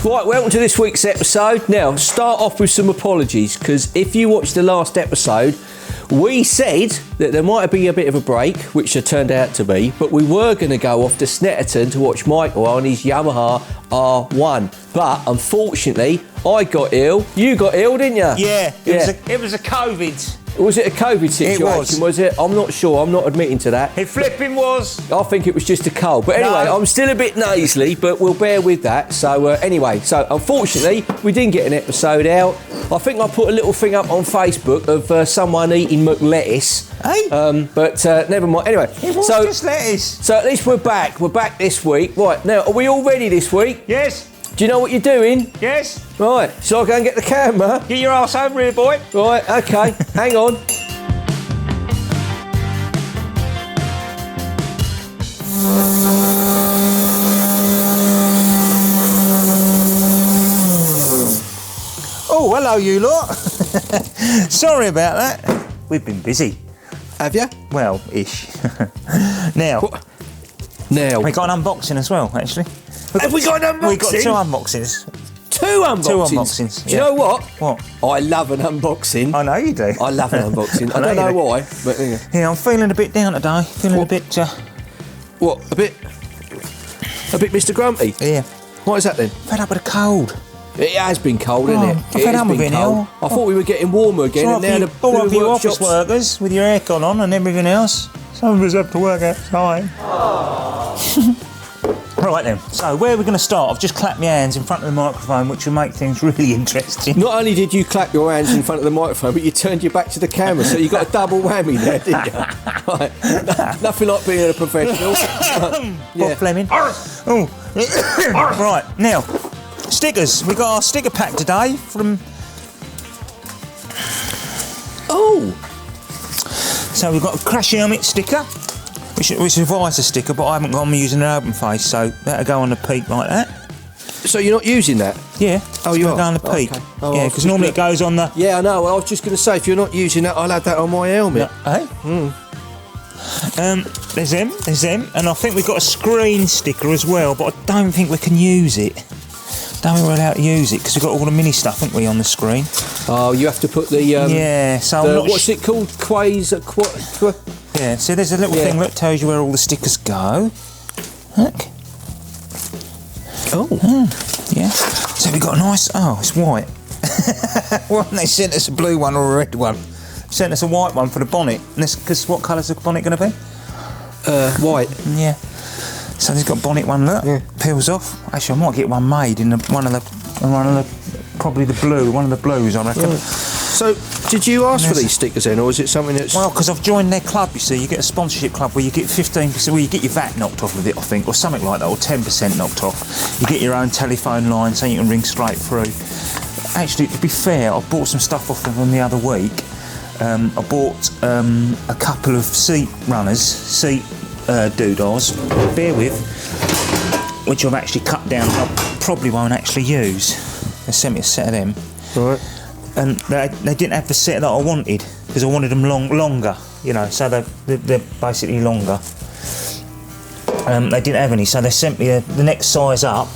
Right, welcome to this week's episode. Now, start off with some apologies, because if you watched the last episode, we said that there might be a bit of a break, which there turned out to be, but we were going to go off to Snetterton to watch Michael on his Yamaha R1. But unfortunately, I got ill. You got ill, didn't you? Yeah, it was a COVID. Was it a COVID situation? Was it? I'm not sure. I'm not admitting to that. It flipping was. I think it was just a cold. But anyway, I'm still a bit nasally, but we'll bear with that. So anyway, unfortunately, we didn't get an episode out. I think I put a little thing up on Facebook of someone eating lettuce. Hey? But never mind. Anyway. It was just lettuce. So at least we're back. We're back this week. Right, now, are we all ready this week? Yes. Do you know what you're doing? Yes. Right, so I'll go and get the camera. Get your arse over here, boy. Right, okay. Hang on. Oh, hello, you lot. Sorry about that. We've been busy. Have you? Well, ish. Now. What? Now. We got an unboxing as well, actually. Have we got an unboxing? We got two unboxings. Two unboxings? Two unboxings. Do you know what? What? I love an unboxing. I know you do. I love an unboxing. I don't know why, but yeah. Yeah, I'm feeling a bit down today. Feeling a bit... What? A bit Mr. Grumpy? Yeah. What is that then? Fed up with a cold. It has been cold, hasn't it? I fed up with it now. I thought we were getting warmer again, and now the all of you workshops... office workers with your aircon on and everything else. Some of us have to work outside. Right then, so where are we going to start? I've just clapped my hands in front of the microphone, which will make things really interesting. Not only did you clap your hands in front of the microphone, but you turned your back to the camera, so you got a double whammy there, didn't you? Right. Nothing like being a professional. Bob Fleming. Oh. Right, now, stickers. We got our sticker pack today from... Oh! So we've got a crash helmet sticker, which is a visor sticker, but I haven't got them using an open face, so that'll go on the peak like that. So you're not using that? Yeah. Oh, you are? Go on the peak. Okay. Oh, yeah, because normally it goes on the... Yeah, I know. Well, I was just going to say, if you're not using that, I'll add that on my helmet. No, there's them, and I think we've got a screen sticker as well, but I don't think we can use it. Don't think we're allowed to use it because we've got all the mini stuff, haven't we, on the screen? Oh, you have to put the... yeah, so what's it called? Yeah, so there's a little thing that tells you where all the stickers go. Look. Oh. Yeah. So we've got a nice... Oh, it's white. Well, they sent us a blue one or a red one. Sent us a white one for the bonnet. Because what colour's the bonnet going to be? White. Yeah. So there's got a bonnet one, look. Yeah. Peels off. Actually, I might get one made in one of the probably the blue, one of the blues, I reckon. So, did you ask for these stickers then, or is it something that's... Well, because I've joined their club, you see. You get a sponsorship club where you get 15%, well, you get your VAT knocked off with it, I think, or something like that, or 10% knocked off. You get your own telephone line so you can ring straight through. Actually, to be fair, I bought some stuff off of them the other week. I bought a couple of seat doodahs, bear with, which I've actually cut down. I probably won't actually use. They sent me a set of them. Right. And they didn't have the set that I wanted because I wanted them longer, you know. So they're basically longer. They didn't have any, so they sent me the next size up,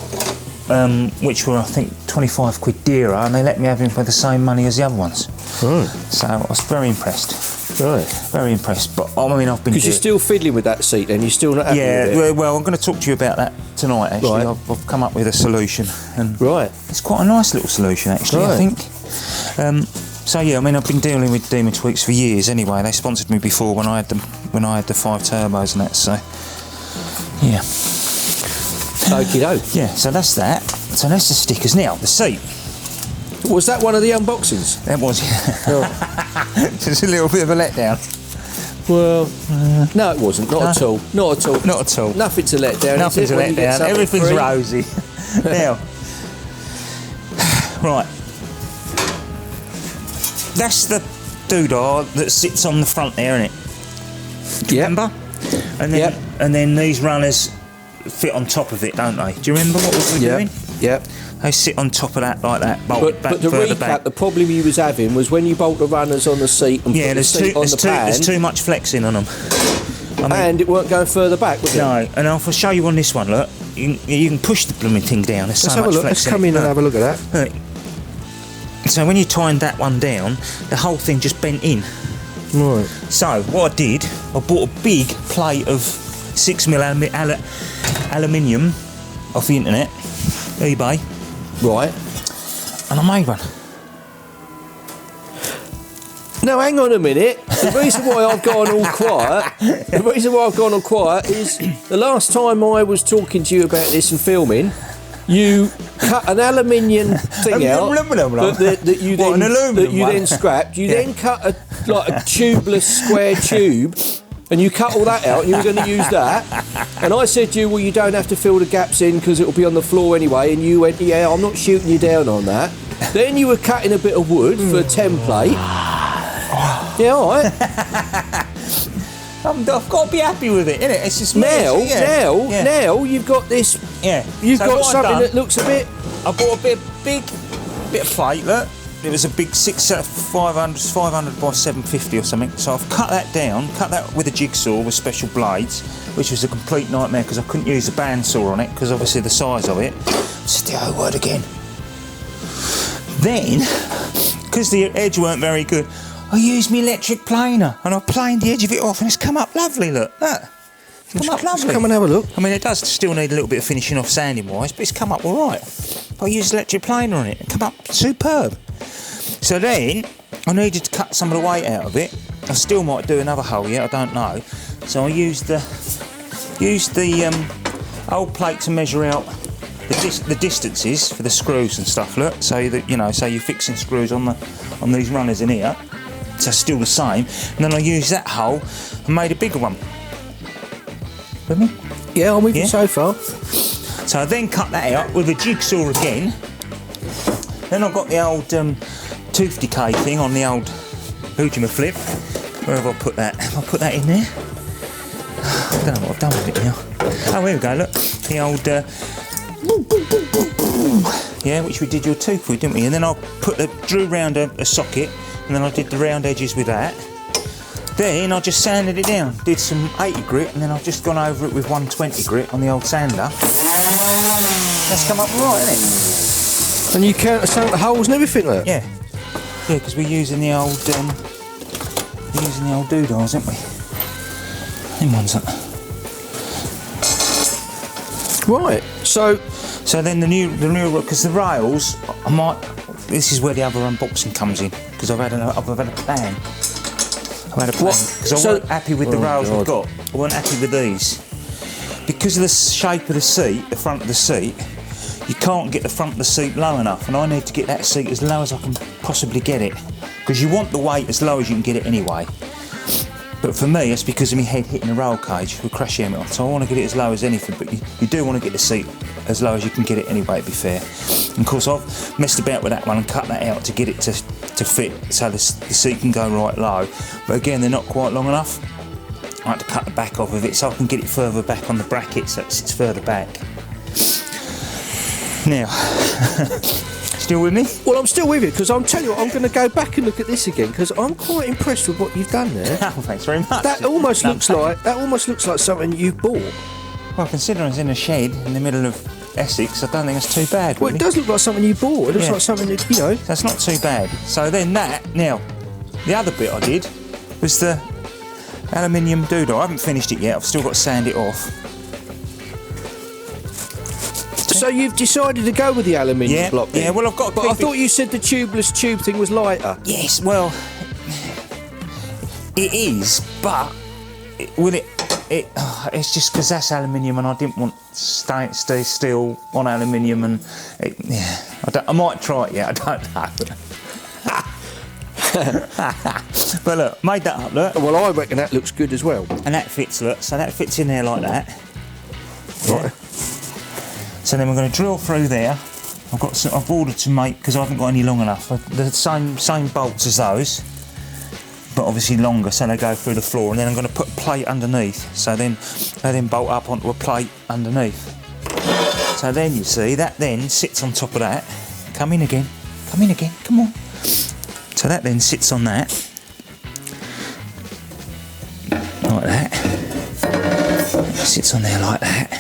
which were I think 25 quid dearer, and they let me have them for the same money as the other ones. Right. So I was very impressed. Right. Very impressed. But I mean, I've been... Because you're still fiddling with that seat then, you're still not happy with it? Yeah, well, I'm going to talk to you about that tonight, actually. Right. I've come up with a solution. And right. It's quite a nice little solution, actually, I think. So yeah, I mean, I've been dealing with Demon Tweeks for years anyway. They sponsored me before when I had the 5 turbos and that, so... Yeah. Okie doke. Yeah, so that's that. So that's the stickers. Now, the seat. Was that one of the unboxings? That was, yeah. Just a little bit of a letdown. Well, no, it wasn't. Not at all. Not at all. Not at all. Nothing to let down. Nothing to let down. Everything's free. rosy. Now, right. That's the doodah that sits on the front there, isn't it? Do you remember? And then these runners fit on top of it, don't they? Do you remember what we were doing? Yep. They sit on top of that like that, bolted back the further recap, back. The problem you was having was when you bolt the runners on the seat and put the seat on the pan. There's too much flexing on them. And it weren't going further back, was it? No, and I'll show you on this one, look. you can push the blooming thing down. There's so much flex. Let's come in and have a look at that. So when you tightened that one down, the whole thing just bent in. Right. So what I did, I bought a big plate of 6mm aluminium off the internet, eBay. Right. And I made one. Now hang on a minute. The reason why I've gone all quiet, is the last time I was talking to you about this and filming, you cut an aluminium thing out that you then scrapped. You then cut a tubeless square tube, and you cut all that out, and you were going to use that. And I said to you, well, you don't have to fill the gaps in because it'll be on the floor anyway. And you went, yeah, I'm not shooting you down on that. Then you were cutting a bit of wood for a template. Yeah, all right. I've got to be happy with it, innit? It's just now you've got this. Yeah. You've got something that looks a bit. I bought a bit of plate. Look, it was a big 500 by 750 or something. So I've cut that down, cut that with a jigsaw with special blades, which was a complete nightmare because I couldn't use a bandsaw on it because obviously the size of it. Still word again. Then, because the edge weren't very good, I used my electric planer and I planed the edge of it off and it's come up lovely, look. It's come up lovely. Come and have a look. I mean, it does still need a little bit of finishing off sanding wise, but it's come up all right. But I used electric planer on it, it come up superb. So then, I needed to cut some of the weight out of it. I still might do another hole yet, I don't know. So I used the old plate to measure out the distances for the screws and stuff, look. So that, you know, so you're fixing screws on these runners in here. So still the same, and then I used that hole and made a bigger one. With me? Yeah, I'm with you so far. So I then cut that out with a jigsaw again. Then I've got the old tooth decay thing on the old Ujima flip. Where have I put that? Have I put that in there? I don't know what I've done with it now. Oh, here we go, look. The old which we did your tooth with, didn't we? And then I drew round a socket. And then I did the round edges with that. Then I just sanded it down, did some 80 grit, and then I've just gone over it with 120 grit on the old sander. That's come up right, isn't it? And you count the holes and everything, look? Yeah. Yeah, because we're using the old doodles, aren't we? Them ones up. Right. So then the new because the rails, this is where the other unboxing comes in, because I've had a plan. Because I wasn't happy with the rails I've got. I wasn't happy with these. Because of the shape of the seat, the front of the seat, you can't get the front of the seat low enough, and I need to get that seat as low as I can possibly get it. Because you want the weight as low as you can get it anyway. But for me, it's because of my head hitting the roll cage with crash helmet on. So I want to get it as low as anything, but you do want to get the seat as low as you can get it anyway, to be fair. And of course, I've messed about with that one and cut that out to get it to fit so the seat can go right low. But again, they're not quite long enough. I had to cut the back off of it so I can get it further back on the bracket so it sits further back. Now, still with me? Well, I'm still with you, because I'm telling you what, I'm going to go back and look at this again, because I'm quite impressed with what you've done there. Oh, thanks very much. That almost looks like something you bought. Well, considering it's in a shed in the middle of Essex, I don't think it's too bad. Well, really. it does look like something you bought. It looks like something that, you know. That's not too bad. So then now, the other bit I did was the aluminium doodle. I haven't finished it yet. I've still got to sand it off. So you've decided to go with the aluminium block then? Yeah, well, I've got to But I thought you said the tubeless tube thing was lighter. Yes, well, it is, but it's just because that's aluminium and I didn't want stay steel on aluminium, and I might try it yet, I don't know. But look, made that up, look. Well, I reckon that looks good as well. And that fits, look, so that fits in there like that. Right. So then we're going to drill through there. I've ordered to make, because I haven't got any long enough, the same bolts as those, but obviously longer, so they go through the floor. And then I'm going to put a plate underneath, so then they then bolt up onto a plate underneath. So then you see that then sits on top of that. Come in again, come on. So that then sits on that, like that. It sits on there like that.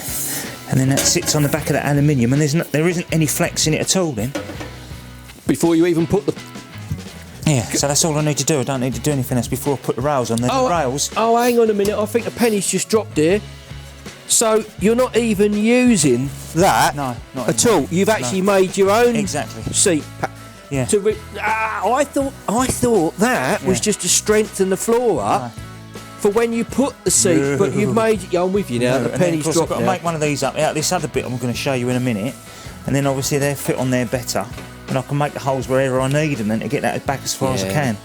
And then that sits on the back of that aluminium, and there isn't any flex in it at all then. Before you even put the... Yeah, so that's all I need to do. I don't need to do anything else before I put the rails on. Then the rails... Oh, hang on a minute. I think the penny's just dropped here. So you're not even using that at all. You've actually made your own seat. Yeah. I thought that was just to strengthen the floor for when you put the seat, but you've made it. Yeah, I'm with you now. The penny's dropped. I've got to make one of these up. This other bit I'm going to show you in a minute, and then obviously they'll fit on there better, and I can make the holes wherever I need them then to get that back as far as I can.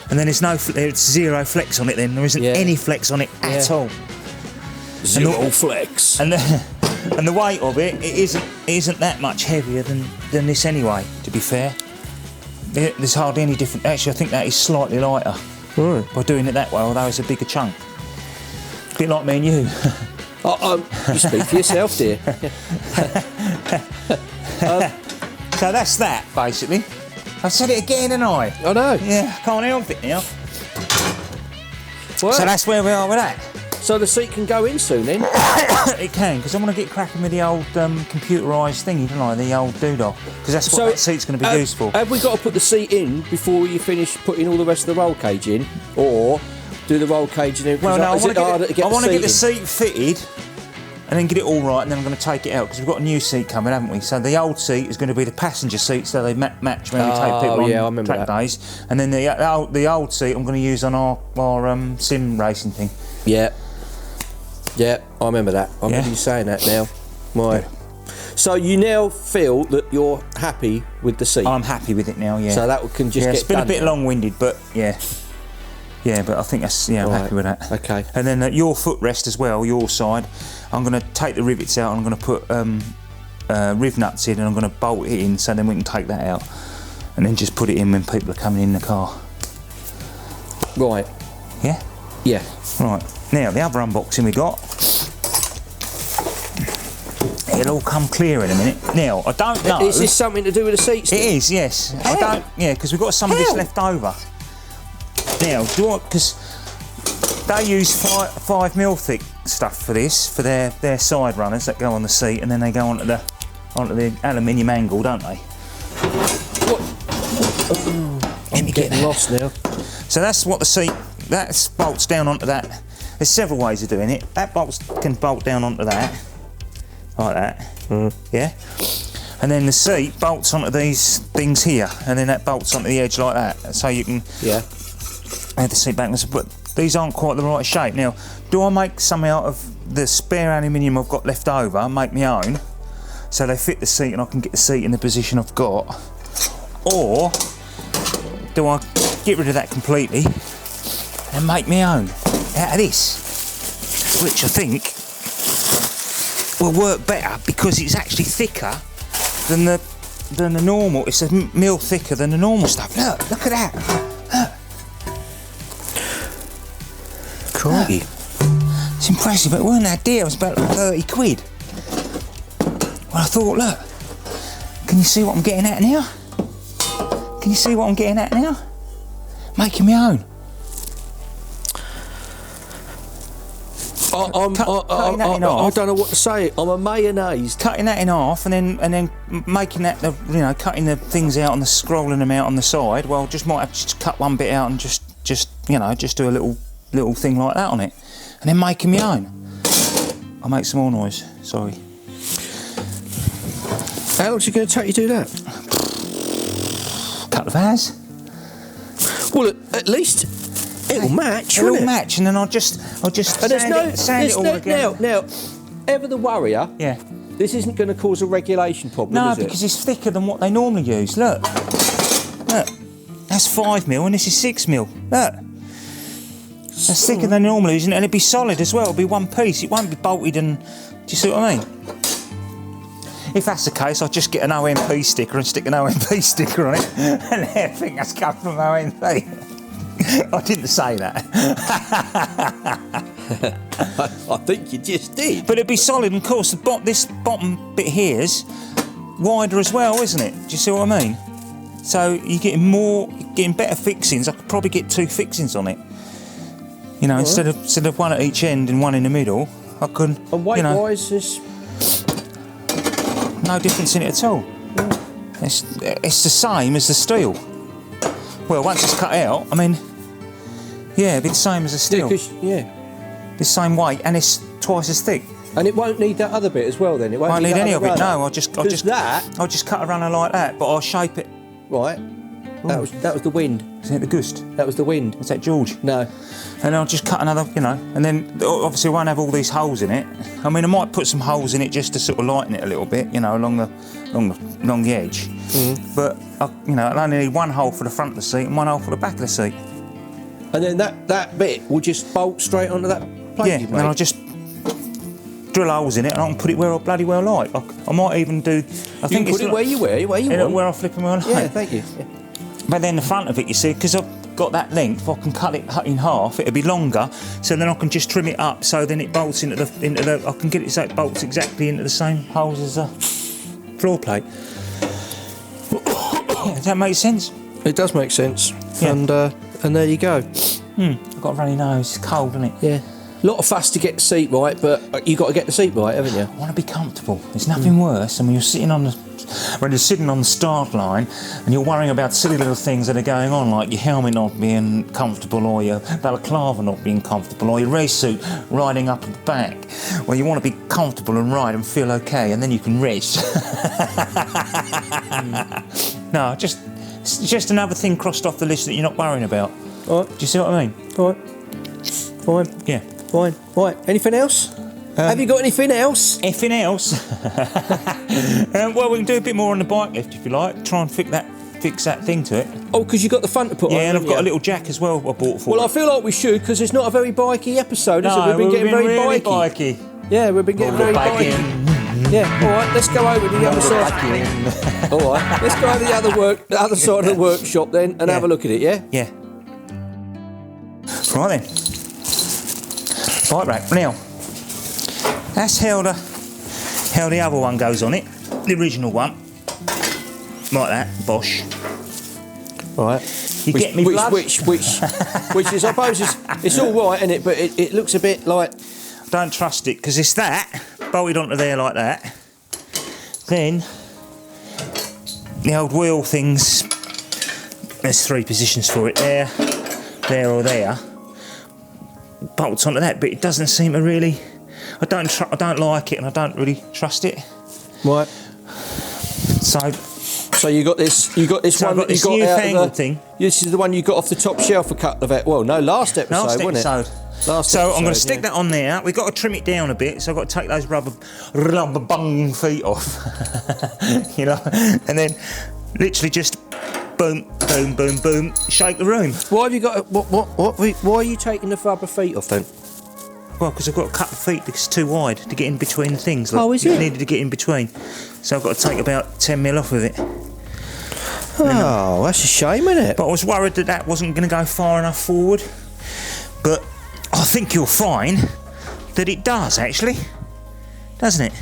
And then there's zero flex on it. Then there isn't any flex on it at all. Zero flex. And the weight of it isn't that much heavier than this anyway. To be fair, there's hardly any different. Actually, I think that is slightly lighter by doing it that way. Although it's a bigger chunk. A bit like me and you. You speak for yourself, dear. So that's that basically. I've said it again, and I know. Yeah, can't help it now. Well, so that's where we are with that. So the seat can go in soon then? It can, because I want to get cracking with the old computerised thingy, don't I? The old doodle. Because that's what that seat's going to be used for. Have we got to put the seat in before you finish putting all the rest of the roll cage in? Or do the roll cage in? Well, no, I want to get the seat fitted and then get it all right, and then I'm going to take it out, because we've got a new seat coming, haven't we? So the old seat is going to be the passenger seat, so they match when we take people on track days. And then the old seat I'm going to use on our sim racing thing. Yeah. Yeah, I remember that. I remember you saying that now. Right. So you now feel that you're happy with the seat? I'm happy with it now, yeah. So that can just get it's been a bit long-winded, but yeah. Yeah, but I think that's, I'm happy with that. Okay. And then your footrest as well, your side, I'm going to take the rivets out, and I'm going to put riv nuts in, and I'm going to bolt it in, so then we can take that out. And then just put it in when people are coming in the car. Right. Yeah? Yeah. Right. Now, the other unboxing we got, it'll all come clear in a minute. Now, I don't know... Is this something to do with the seats? It is, yes. Because we've got some of this left over. Now, because they use 5mm thick stuff for this, for their side runners that go on the seat, and then they go onto the aluminium angle, don't they? I'm getting lost now. So that's what the seat... That bolts down onto that. There's several ways of doing it. That bolt can bolt down onto that, like that. Yeah. And then the seat bolts onto these things here, and then that bolts onto the edge like that. So you can have the seat back. But these aren't quite the right shape. Now, do I make some out of the spare aluminium I've got left over, make my own, so they fit the seat and I can get the seat in the position I've got, or do I get rid of that completely and make my own out of this, which I think will work better because it's actually thicker than the normal. It's a mil thicker than the normal stuff. Look at that. Look. Crikey. It's impressive, but it weren't that dear. It was about 30 quid. Well, I thought, look, can you see what I'm getting at now? Can you see what I'm getting at now? Making my own. I don't know what to say. I'm a mayonnaise. Cutting that in half and then making that, cutting the things out and scrolling them out on the side. Well, might have to cut one bit out and just do a little thing like that on it, and then making my own. I'll make some more noise. Sorry. How long's it going to take you to do that? A couple of hours. Well, at least. It'll match, It'll match, and then I'll just and sand it all again. Now, ever the worrier. Yeah. This isn't going to cause a regulation problem, no, is it? because it's thicker than what they normally use. Look, that's 5mm, and this is 6mm. Look, that's thicker than they normally use, and it'll be solid as well. It'll be one piece. It won't be bolted. And do you see what I mean? If that's the case, I'll just get an OMP sticker and stick an OMP sticker on it, and I think that's come from OMP. I didn't say that. I think you just did. But it'd be solid, and of course, this bottom bit here's wider as well, isn't it? Do you see what I mean? So you're getting better fixings. I could probably get 2 fixings on it. Instead of one at each end and one in the middle, I could. And weight-wise, No difference in it at all. It's the same as the steel. Well, once it's cut out, I mean, yeah, it'd be the same as the steel. Yeah. The same weight, and it's twice as thick. And it won't need that other bit as well then? It won't need any of it, runner. no. I'll just cut a runner like that, but I'll shape it. Right. That was the wind. Isn't it the gust? That was the wind. Is that George? No. And I'll just cut another, you know, and then obviously I won't have all these holes in it. I mean, I might put some holes in it just to sort of lighten it a little bit, you know, along the edge. But, you know, I'll only need one hole for the front of the seat and one hole for the back of the seat. And then that bit will just bolt straight onto that plate. Yeah, and then I'll just drill holes in it and I can put it where I bloody well like. I might even do... I think put it where you want. Where I flip and where I like. Yeah, thank you. Yeah. But then the front of it, you see, because I've got that length, I can cut it in half. It'll be longer, so then I can just trim it up. So then it bolts into the. I can get it so it bolts exactly into the same holes as the floor plate. Does that make sense? It does make sense. Yeah. And there you go. I've got a runny nose. It's cold, isn't it? Yeah. A lot of fuss to get the seat right, but you got to get the seat right, haven't you? I want to be comfortable. There's nothing worse than when you're sitting on the start line and you're worrying about silly little things that are going on, like your helmet not being comfortable, or your balaclava not being comfortable, or your race suit riding up at the back. Well, you want to be comfortable and ride and feel okay, and then you can rest. No, it's just another thing crossed off the list that you're not worrying about. All right. Do you see what I mean? All right. Fine. Yeah. Fine. Right. Anything else? Have you got anything else? Anything else? Well, we can do a bit more on the bike lift if you like. Try and fix that thing to it. Oh, because you got the front to put on. Yeah, and I've got a little jack as well I bought for it. Well, I feel like we should, because it's not a very bikey episode, is it? We've been getting very really bikey. bikey. Yeah, we've been getting very bikey. Yeah, all right, let's go over to the other side. All right, let's go over to the other side of the workshop then and have a look at it, yeah? Yeah. Right then. Bike rack. Now, that's how the other one goes on it. The original one. Like that, Bosch. Right. Get me blood? Which is, I suppose, it's all right, isn't it? But it looks a bit like... I don't trust it, because it's that, bolted onto there like that. Then, the old wheel things, there's 3 positions for it, there or there. Bolts onto that, but it doesn't seem to really... I don't like it, and I don't really trust it. Right. So you got this one that you got out of the thing. This is the one you got off the top shelf a couple of it. Well, no, last episode, wasn't it? So I'm going to stick that on there. We've got to trim it down a bit, so I've got to take those rubber bung feet off, you know, and then literally just boom, boom, boom, boom, shake the room. Why have you got? Why are you taking the rubber feet off then? Well, because I've got to cut the feet because it's too wide to get in between the things. Like, oh, is it? Needed to get in between, so I've got to take about 10 mil off with it. Oh, that's a shame, isn't it? But I was worried that wasn't going to go far enough forward. But I think you'll find that it does, actually. Doesn't it?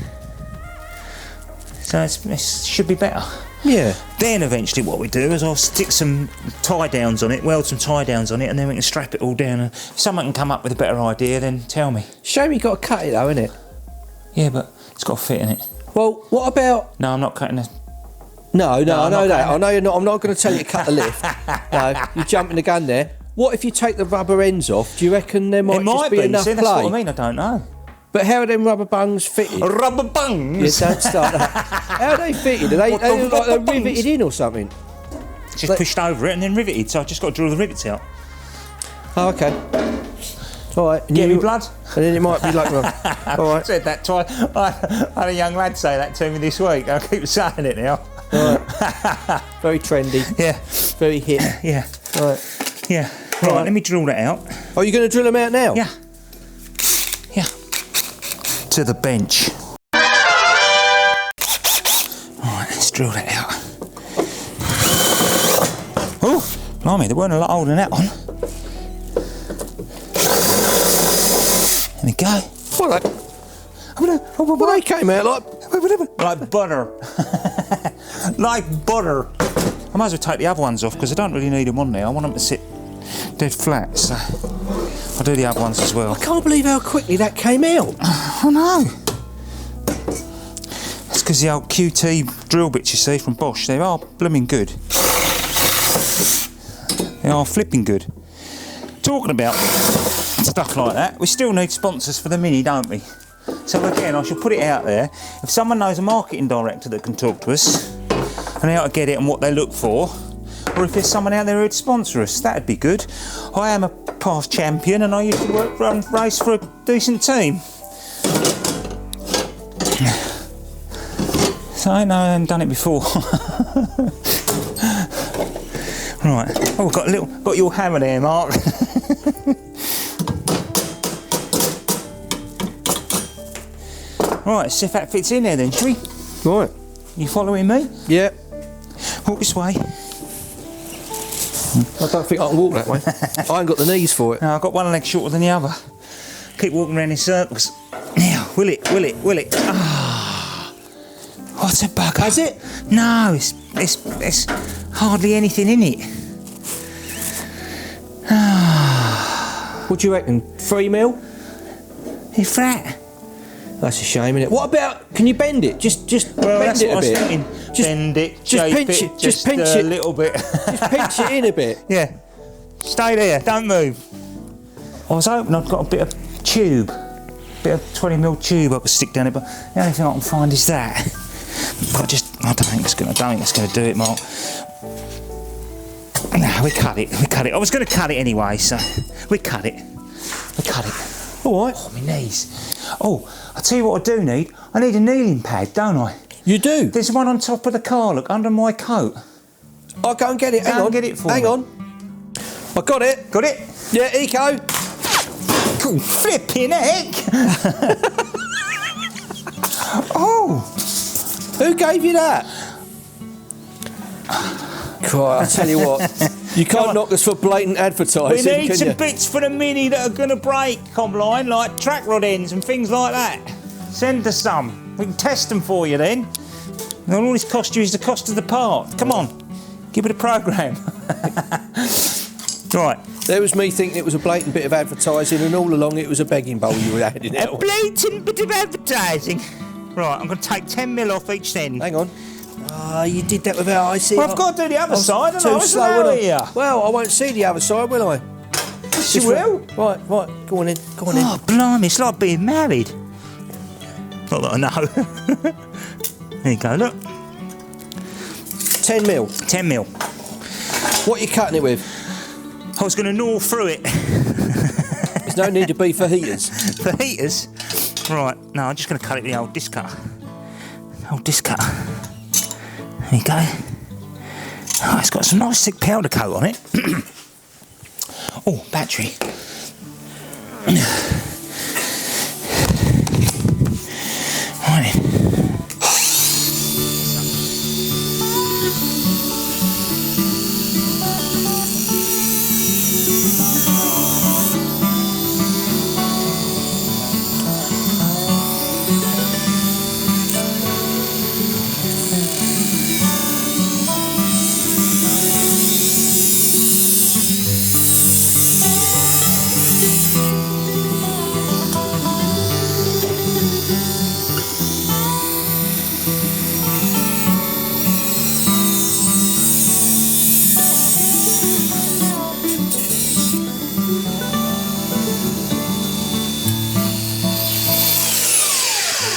So it should be better. Yeah. Then eventually what we do is I'll stick some tie downs on it, weld some tie downs on it, and then we can strap it all down. And if someone can come up with a better idea, then tell me. Shame you got to cut it though, innit? Yeah, but it's got to fit in it. Well, what about... No, I'm not cutting it. No, I know that. I know you're not. I'm not going to tell you to cut the lift. No, you're jumping the gun there. What if you take the rubber ends off? Do you reckon there might just be enough play? That's what I mean. I don't know. But how are them rubber bungs fitted? Rubber bungs? Yeah, don't start that. How are they fitted? Are they look like they're riveted in or something? Just pushed over it and then riveted, so I just got to drill the rivets out. Oh, okay. All right. Get me blood? And then it might be like... All right. I said that twice. I had a young lad say that to me this week. I keep saying it now. Right. Very trendy. Yeah. Very hip. Yeah. Right. Yeah. Right, let me drill that out. Oh, you're going to drill them out now? Yeah. Yeah. To the bench. Right, let's drill that out. Oh, blimey, there weren't a lot older than that one. There we go. Well, they came out like butter. Like butter. I might as well take the other ones off because I don't really need them on there. I want them to sit dead flat, so I'll do the other ones as well. I can't believe how quickly that came out. I know. Let's because the old QT drill bits you see from Bosch, they are blooming good. They are flipping good. Talking about stuff like that, we still need sponsors for the Mini, don't we? So again, I shall put it out there. If someone knows a marketing director that can talk to us and how to get it and what they look for, or if there's someone out there who'd sponsor us, that'd be good. I am a past champion and I used to race for a decent team. So I haven't done it before. Right. Oh, got your hammer there, Mark. Right, see if that fits in there then, shall we? Right. You following me? Yeah. Walk this way. I don't think I can walk that way. I ain't got the knees for it. No, I've got one leg shorter than the other. Keep walking around in circles. Now, will it? Ah, what a bugger. Has it? No, it's hardly anything in it. What do you reckon? 3 mil? It's flat. That's a shame, isn't it? What about, can you bend it? Just bend it a bit. Bend it, just shape pinch it, just pinch a it. little bit. Just pinch it in a bit. Yeah. Stay there, don't move. I was hoping I'd got a bit of tube, bit of 20mm tube I could stick down it, but the only thing I can find is that. But I don't think it's going to do it, Mark. No, we cut it. I was going to cut it anyway, so we cut it. All right. Oh, my knees. Oh, I'll tell you what I do need. I need a kneeling pad, don't I? You do? There's one on top of the car, look, under my coat. I'll go and get it. Go and get it for me. Hang on. I got it. Got it? Yeah, Eco. Cool, flipping heck! Oh! Who gave you that? Christ, I tell you what, you can't knock us for blatant advertising, We need can some you? bits for the Mini that are going to break online, like track rod ends and things like that. Send us some. We can test them for you then. And all this cost you is the cost of the part. Come on, give it a programme. Right. There was me thinking it was a blatant bit of advertising, and all along it was a begging bowl you were adding A out. blatant bit of advertising. Right, I'm going to take 10mm off each end. Hang on. Ah, you did that without I see. Well, I've got to do the other side, and I was slow, slow wasn't here. Well, I won't see the other side, will I? Yes, you will. Right, go on in. Oh, blimey, it's like being married. Not that I know. There you go, look. 10mm. 10mm. What are you cutting it with? I was going to gnaw through it. There's no need to be for heaters. For heaters? Right, no, I'm just going to cut it with the old disc cutter. Old disc cutter. There you go. Oh, it's got some nice thick powder coat on it. Oh, battery. Right.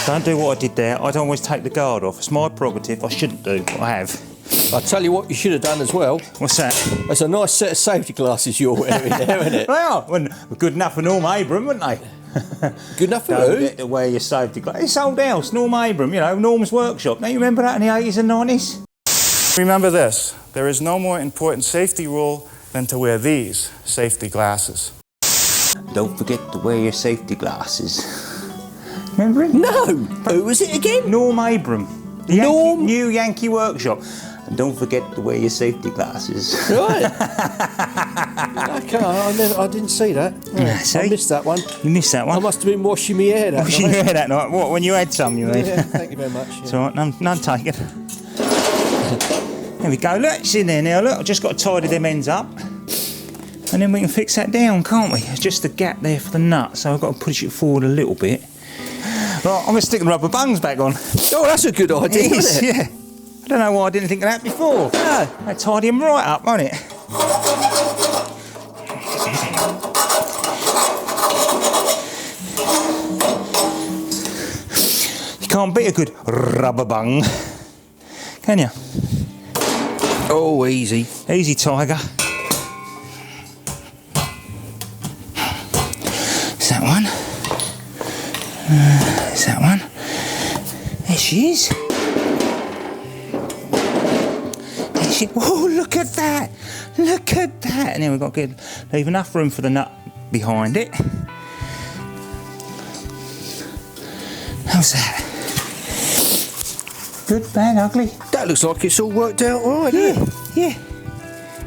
Don't do what I did there. I don't always take the guard off. It's my prerogative. I shouldn't do, but I have. I'll tell you what you should have done as well. What's that? That's a nice set of safety glasses you're wearing there, isn't it? They are. Well, good enough for Norm Abram, wouldn't they? Good enough for Don't who? get to wear your safety glasses. It's old house, Norm Abram, you know, Norm's workshop. Don't you remember that in the 80s and 90s? Remember this, there is no more important safety rule than to wear these safety glasses. Don't forget to wear your safety glasses. Remember him? No! Who was it again? Norm Abram. The Norm? New Yankee workshop. And don't forget to wear your safety glasses. Right. Okay, I didn't see that. Yeah, see? I missed that one. You missed that I one. must have been washing my hair that Washing night. your hair that night. What, when you had some, you mean? Yeah, thank you very much. It's all right, none taken. There we go, look, it's in there now, look. I've just got to tidy them ends up. And then we can fix that down, can't we? It's just the gap there for the nut, so I've got to push it forward a little bit. Right, I'm going to stick the rubber bungs back on. Oh, that's a good idea, It is, isn't it? yeah. I don't know why I didn't think of that before. No. That tidy them right up, won't it? You can't beat a good rubber bung, can you? Oh, easy. Easy, Tiger. Is that one? Is that one? There she is. There she. Oh, look at that! Look at that! And then we've got to leave enough room for the nut behind it. How's that? Good, bad, ugly? That looks like it's all worked out right, doesn't it? Yeah.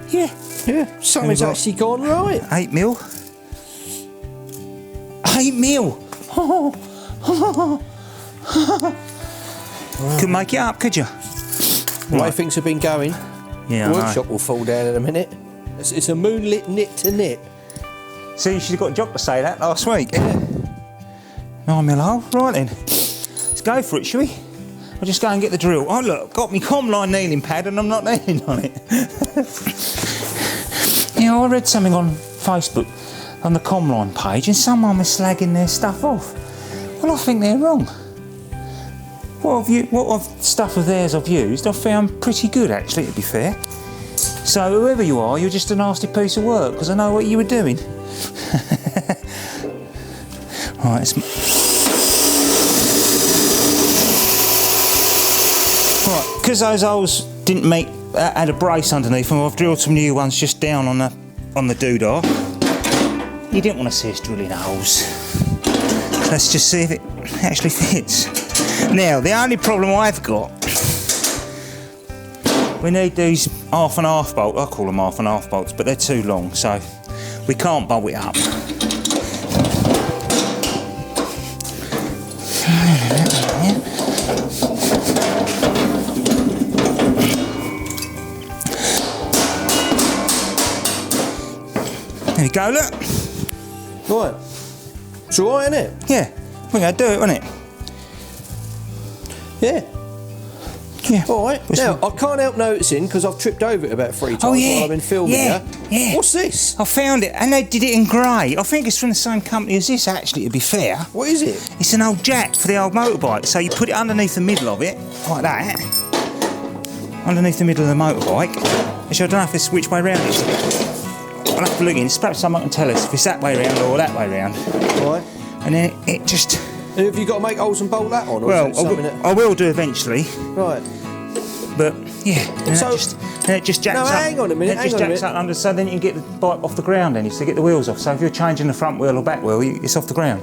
Yeah. Yeah, something's got- actually gone right. 8 mil. 8 mil. Couldn't make it up, could you? The way things have been going, Yeah, the I know. workshop will fall down in a minute. It's a moonlit knit to knit. See, you should have got a job to say that last week. 9 mil hole. Right then. Let's go for it, shall we? I'll just go and get the drill. Oh look, got me Comline kneeling pad and I'm not kneeling on it. Yeah, I read something on Facebook on the Comline page and someone was slagging their stuff off. Well, I think they're wrong. What stuff of theirs I've used, I've found pretty good actually, to be fair. So whoever you are, you're just a nasty piece of work because I know what you were doing. Right, because those holes didn't make had a brace underneath them, I've drilled some new ones just down on the doodah. You didn't want to see us drilling holes. Let's just see if it actually fits. Now, the only problem I've got, we need these half and half bolts. I call them half and half bolts, but they're too long, so we can't bolt it up. There we go, look. Right. It's all right, isn't it? Yeah, we're going to do it, wasn't it? Yeah. Yeah. All right. Now, I can't help noticing, because I've tripped over it about 3 times Oh, yeah. while I've been filming Yeah, here. yeah. What's this? I found it, and they did it in grey. I think it's from the same company as this, actually, to be fair. What is it? It's an old jack for the old motorbike. So you put it underneath the middle of it, like that. Underneath the middle of the motorbike. Actually, I don't know if it's which way round it is. I'll have to look in. Perhaps someone can tell us if it's that way round or that way round. Right. And then it just... And have you got to make holes and bolt that on? Or Well, is it something that... I will do eventually. Right. But yeah, and So- it just jacks No, up. hang on a minute, It just hang on a jacks minute. up under, so then you can get the bike off the ground. Then you get the wheels off. So if you're changing the front wheel or back wheel, it's off the ground.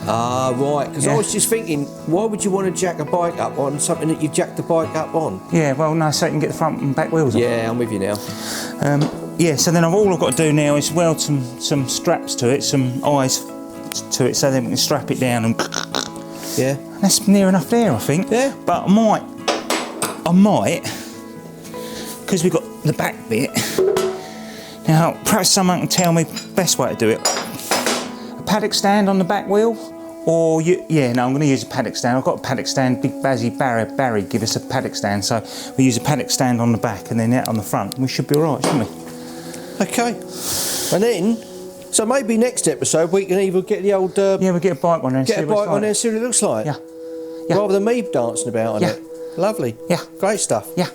Ah, right. Because Yeah. I was just thinking, why would you want to jack a bike up on something that you've jacked the bike up on? Yeah, well, no, so you can get the front and back wheels off. Yeah, I'm with you now. Yeah. So then all I've got to do now is weld some straps to it, some eyes to it, so then we can strap it down, and Yeah. that's near enough there, I think. Yeah. But I might, because we've got the back bit. Now, perhaps someone can tell me the best way to do it. A paddock stand on the back wheel, or no, I'm going to use a paddock stand. I've got a paddock stand. Big Bazzy Barry give us a paddock stand, so we use a paddock stand on the back and then out on the front. And we should be all right, shouldn't we? Okay. And then, so maybe next episode we can either get the old... Yeah, we'll get a bike on there and get see a what it's bike on like. there and see what it looks like. Yeah. Yeah. Rather than me dancing about on Yeah. it. Lovely. Yeah. Great stuff. Yeah.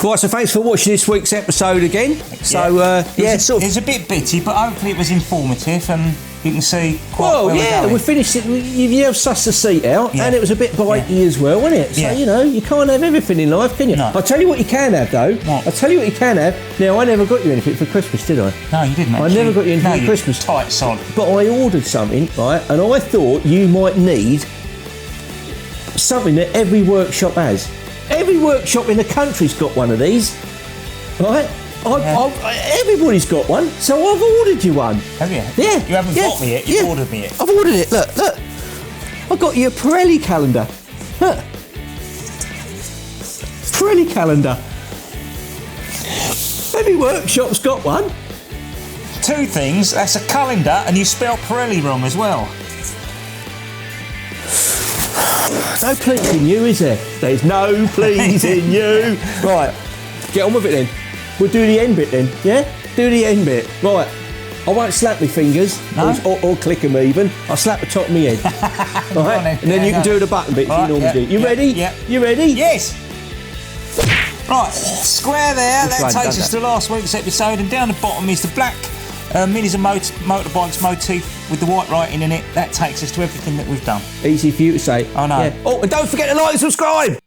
Right, so thanks for watching this week's episode again. So, It was a bit bitty, but hopefully it was informative and you can see quite well, where we're yeah, going. we finished it. You have sussed the seat out, Yeah. and it was a bit bitey as well, wasn't it? So, Yeah. you know, you can't have everything in life, can you? No. I'll tell you what you can have, though. What? I'll tell you what you can have. Now, I never got you anything for Christmas, did I? No, you didn't I actually. never got you anything No, for you Christmas. tight sod. But I ordered something, right, and I thought you might need something that every workshop has. Every workshop in the country's got one of these, right? Everybody's got one, so I've ordered you one. Have you? Yeah. You haven't bought me it, you've ordered me it. I've ordered it, look. I've got you a Pirelli calendar. Look. Pirelli calendar. Every workshop's got one. Two things, that's a calendar and you spelt Pirelli wrong as well. No pleasing you, is there? There's no pleasing you. Right, get on with it then. We'll do the end bit then, yeah? Do the end bit. Right, I won't slap my fingers or click them even. I'll slap the top of my head. Right, and then you can do the button bits you normally do. You ready? Yeah. You ready? Yes. Right, square there. That takes us to last week's episode, and down the bottom is the black Minis and Motorbikes motif with the white writing in it. That takes us to everything that we've done. Easy for you to say. I know. Yeah. Oh, and don't forget to like and subscribe.